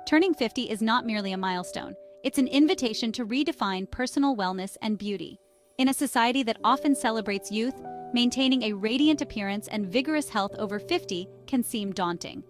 Turning 50 is not merely a milestone, it's an invitation to redefine personal wellness and beauty. In a society that often celebrates youth, maintaining a radiant appearance and vigorous health over 50 can seem daunting.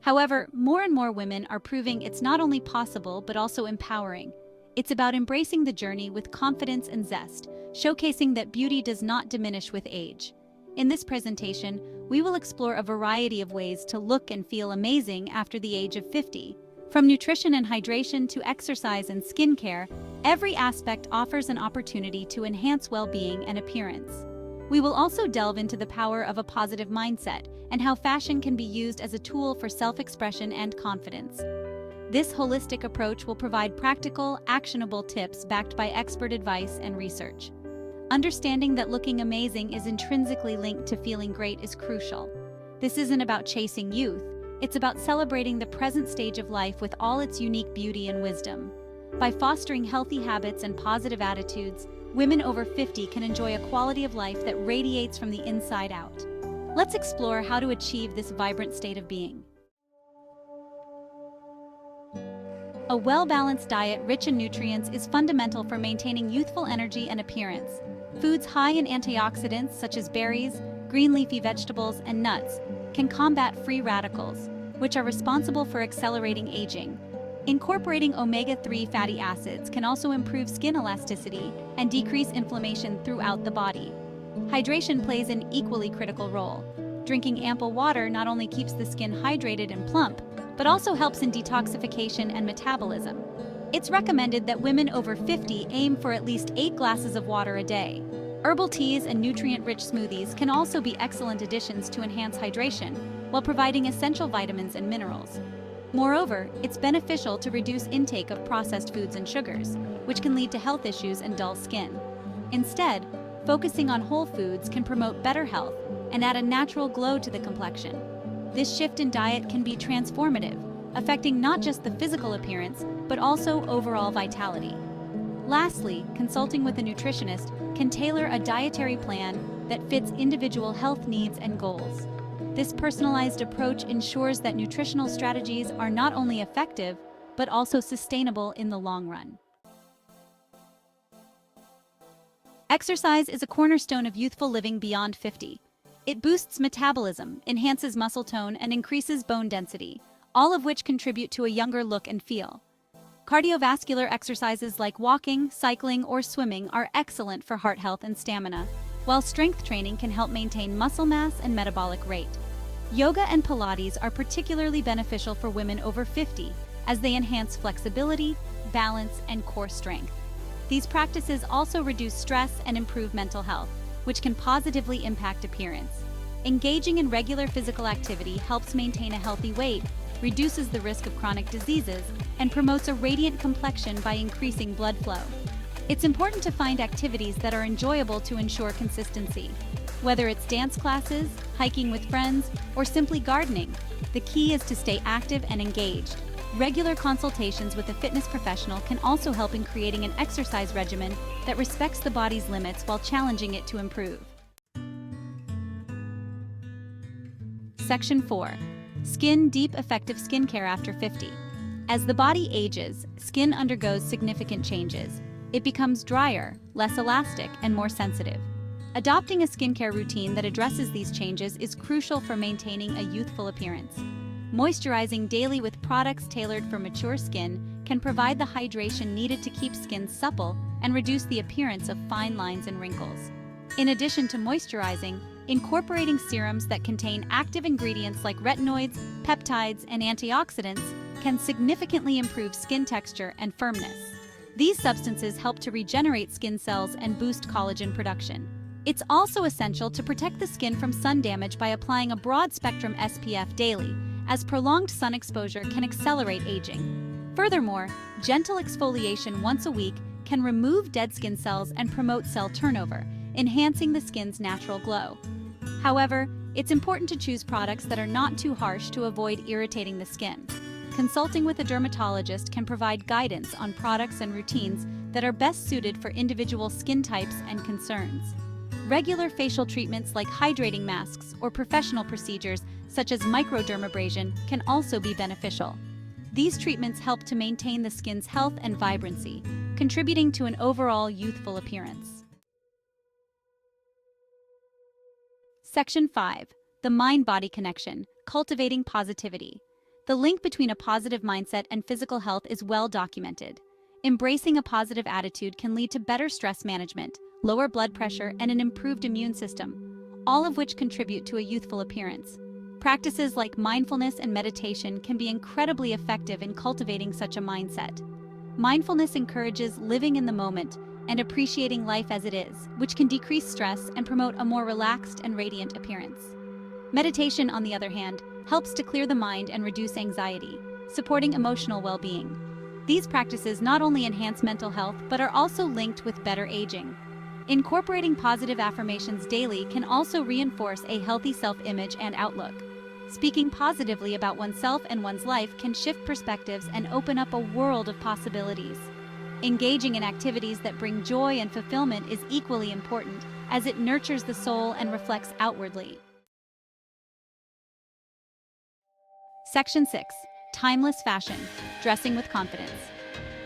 However, more and more women are proving it's not only possible but also empowering. It's about embracing the journey with confidence and zest, showcasing that beauty does not diminish with age. In this presentation, we will explore a variety of ways to look and feel amazing after the age of 50. From nutrition and hydration to exercise and skincare, every aspect offers an opportunity to enhance well-being and appearance. We will also delve into the power of a positive mindset and how fashion can be used as a tool for self-expression and confidence. This holistic approach will provide practical, actionable tips backed by expert advice and research. Understanding that looking amazing is intrinsically linked to feeling great is crucial. This isn't about chasing youth, it's about celebrating the present stage of life with all its unique beauty and wisdom. By fostering healthy habits and positive attitudes, women over 50 can enjoy a quality of life that radiates from the inside out. Let's explore how to achieve this vibrant state of being. A well-balanced diet rich in nutrients is fundamental for maintaining youthful energy and appearance. Foods high in antioxidants such as berries, green leafy vegetables, and nuts can combat free radicals, which are responsible for accelerating aging. Incorporating omega-3 fatty acids can also improve skin elasticity and decrease inflammation throughout the body. Hydration plays an equally critical role. Drinking ample water not only keeps the skin hydrated and plump, but also helps in detoxification and metabolism. It's recommended that women over 50 aim for at least 8 glasses of water a day. Herbal teas and nutrient-rich smoothies can also be excellent additions to enhance hydration while providing essential vitamins and minerals. Moreover, it's beneficial to reduce intake of processed foods and sugars, which can lead to health issues and dull skin. Instead, focusing on whole foods can promote better health and add a natural glow to the complexion. This shift in diet can be transformative, affecting not just the physical appearance, but also overall vitality. Lastly, consulting with a nutritionist can tailor a dietary plan that fits individual health needs and goals. This personalized approach ensures that nutritional strategies are not only effective, but also sustainable in the long run. Exercise is a cornerstone of youthful living beyond 50. It boosts metabolism, enhances muscle tone, and increases bone density, all of which contribute to a younger look and feel. Cardiovascular exercises like walking, cycling, or swimming are excellent for heart health and stamina, while strength training can help maintain muscle mass and metabolic rate. Yoga and Pilates are particularly beneficial for women over 50 as they enhance flexibility, balance, and core strength. These practices also reduce stress and improve mental health, which can positively impact appearance. Engaging in regular physical activity helps maintain a healthy weight, reduces the risk of chronic diseases, and promotes a radiant complexion by increasing blood flow. It's important to find activities that are enjoyable to ensure consistency. Whether it's dance classes, hiking with friends, or simply gardening, the key is to stay active and engaged. Regular consultations with a fitness professional can also help in creating an exercise regimen that respects the body's limits while challenging it to improve. Section 4. Skin Deep Effective Skincare After 50. As the body ages, skin undergoes significant changes. It becomes drier, less elastic, and more sensitive. Adopting a skincare routine that addresses these changes is crucial for maintaining a youthful appearance. Moisturizing daily with products tailored for mature skin can provide the hydration needed to keep skin supple and reduce the appearance of fine lines and wrinkles. In addition to moisturizing, incorporating serums that contain active ingredients like retinoids, peptides, and antioxidants can significantly improve skin texture and firmness. These substances help to regenerate skin cells and boost collagen production. It's also essential to protect the skin from sun damage by applying a broad-spectrum SPF daily, as prolonged sun exposure can accelerate aging. Furthermore, gentle exfoliation once a week can remove dead skin cells and promote cell turnover, enhancing the skin's natural glow. However, it's important to choose products that are not too harsh to avoid irritating the skin. Consulting with a dermatologist can provide guidance on products and routines that are best suited for individual skin types and concerns. Regular facial treatments like hydrating masks or professional procedures such as microdermabrasion can also be beneficial. These treatments help to maintain the skin's health and vibrancy, contributing to an overall youthful appearance. Section 5. The Mind-Body Connection, Cultivating Positivity. The link between a positive mindset and physical health is well documented. Embracing a positive attitude can lead to better stress management, lower blood pressure, and an improved immune system, all of which contribute to a youthful appearance. Practices like mindfulness and meditation can be incredibly effective in cultivating such a mindset. Mindfulness encourages living in the moment and appreciating life as it is, which can decrease stress and promote a more relaxed and radiant appearance. Meditation, on the other hand, helps to clear the mind and reduce anxiety, supporting emotional well-being. These practices not only enhance mental health but are also linked with better aging. Incorporating positive affirmations daily can also reinforce a healthy self-image and outlook. Speaking positively about oneself and one's life can shift perspectives and open up a world of possibilities. Engaging in activities that bring joy and fulfillment is equally important, as it nurtures the soul and reflects outwardly. Section 6. Timeless Fashion, Dressing with Confidence.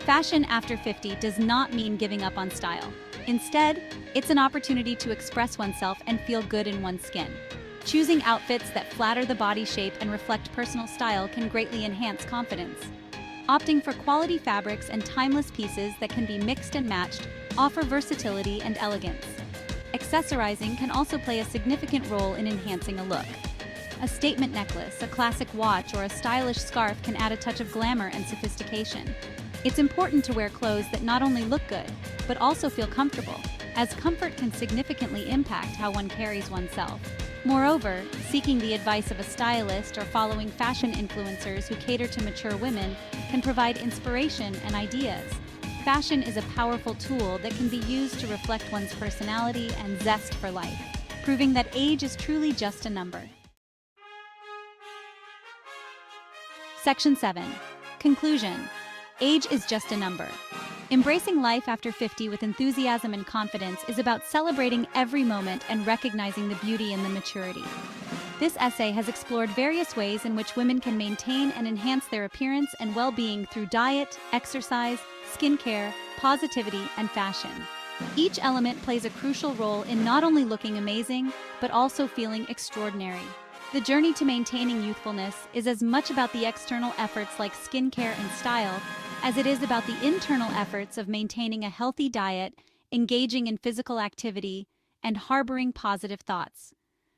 Fashion after 50 does not mean giving up on style. Instead, it's an opportunity to express oneself and feel good in one's skin. Choosing outfits that flatter the body shape and reflect personal style can greatly enhance confidence. Opting for quality fabrics and timeless pieces that can be mixed and matched offer versatility and elegance. Accessorizing can also play a significant role in enhancing a look. A statement necklace, a classic watch, or a stylish scarf can add a touch of glamour and sophistication. It's important to wear clothes that not only look good, but also feel comfortable, as comfort can significantly impact how one carries oneself. Moreover, seeking the advice of a stylist or following fashion influencers who cater to mature women can provide inspiration and ideas. Fashion is a powerful tool that can be used to reflect one's personality and zest for life, proving that age is truly just a number. Section 7. Conclusion. Age is just a number. Embracing life after 50 with enthusiasm and confidence is about celebrating every moment and recognizing the beauty in the maturity. This essay has explored various ways in which women can maintain and enhance their appearance and well-being through diet, exercise, skincare, positivity, and fashion. Each element plays a crucial role in not only looking amazing, but also feeling extraordinary. The journey to maintaining youthfulness is as much about the external efforts like skincare and style as it is about the internal efforts of maintaining a healthy diet, engaging in physical activity, and harboring positive thoughts.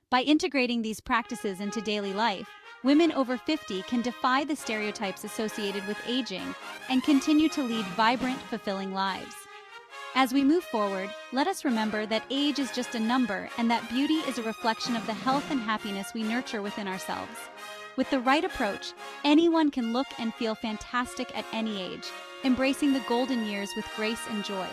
By integrating these practices into daily life, women over 50 can defy the stereotypes associated with aging and continue to lead vibrant, fulfilling lives. As we move forward, let us remember that age is just a number and that beauty is a reflection of the health and happiness we nurture within ourselves. With the right approach, anyone can look and feel fantastic at any age, embracing the golden years with grace and joy.